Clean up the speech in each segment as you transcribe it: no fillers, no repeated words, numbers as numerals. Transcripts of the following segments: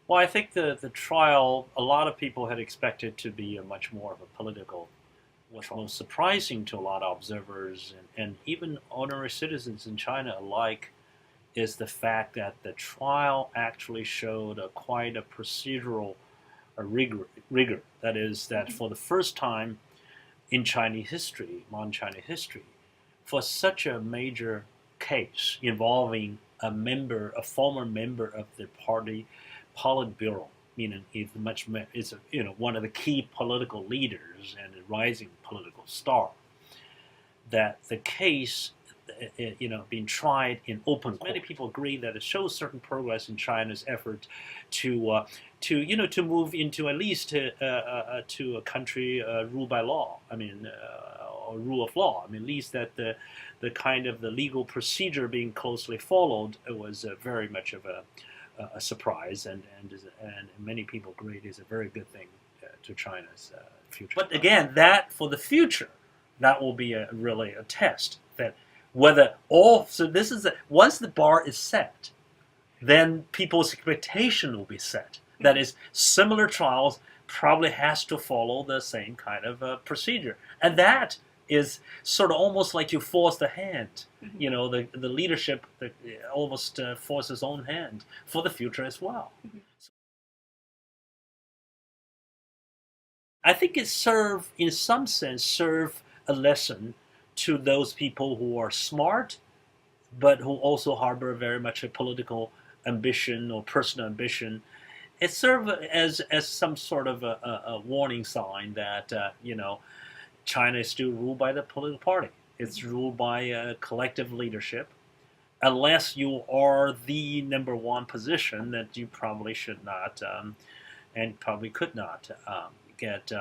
Well, I think the trial, a lot of people had expected to be a much more of a political. What's most surprising to a lot of observers and even ordinary citizens in China alike is the fact that the trial actually showed quite a procedural rigor. That is, that for the first time in Chinese history, modern Chinese history, for such a major case involving a former member of the party Politburo, meaning is one of the key political leaders and a rising political star, that the case being tried in open court. Many people agree that it shows certain progress in China's effort to move into at least to a country ruled by law. I mean, or rule of law. I mean, at least that the kind of the legal procedure being closely followed was very much of a surprise, and many people agree it is a very good thing to China's future. But again, that for the future, that will be really a test that whether all. So this is once the bar is set, then people's expectation will be set. That is, similar trials probably has to follow the same kind of procedure, and that is sort of almost like you force the hand. Mm-hmm. You know, the leadership almost forces own hand for the future as well. Mm-hmm. I think it in some sense, serve a lesson to those people who are smart, but who also harbor very much a political ambition or personal ambition. It serves as some sort of a warning sign that China is still ruled by the political party. It's ruled by collective leadership. Unless you are the number one position, that you probably should not and probably could not get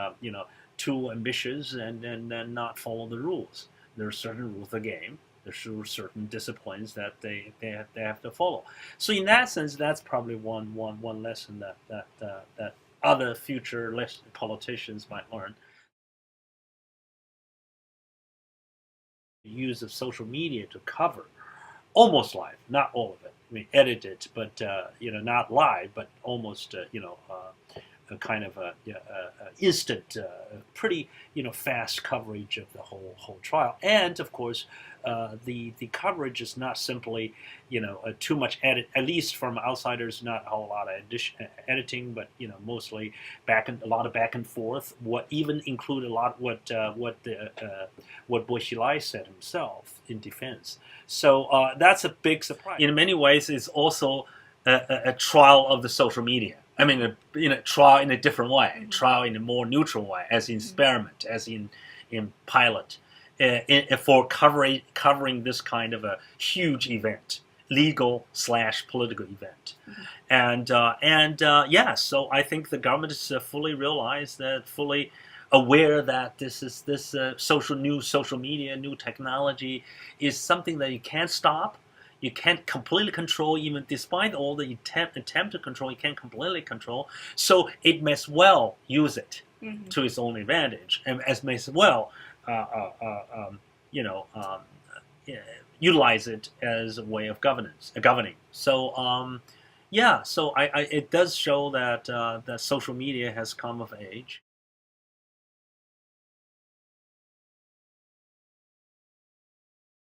too ambitious and not follow the rules. There are certain rules of the game. There's certain disciplines that they have to follow. So in that sense, that's probably one lesson that other future politicians might learn. The use of social media to cover almost live, not all of it. I mean, edit it, but not live, but almost a kind of a instant, pretty fast coverage of the whole trial. And of course, the coverage is not simply too much edit. At least from outsiders, not a whole lot of editing, but mostly a lot of back and forth. What even include a lot what Bo Xilai said himself in defense. So that's a big surprise. In many ways, it's also a trial of the social media. I mean, trial in a different way, trial in a more neutral way, as in experiment, as in pilot, for covering this kind of a huge event, legal/political event, and so I think the government is fully realized that, fully aware that this social media, new technology is something that you can't stop. You can't completely control, even despite all the attempt to control, you can't completely control. So it may as well use it to its own advantage, and as may as well, utilize it as a way of governing. So, so it does show that that social media has come of age.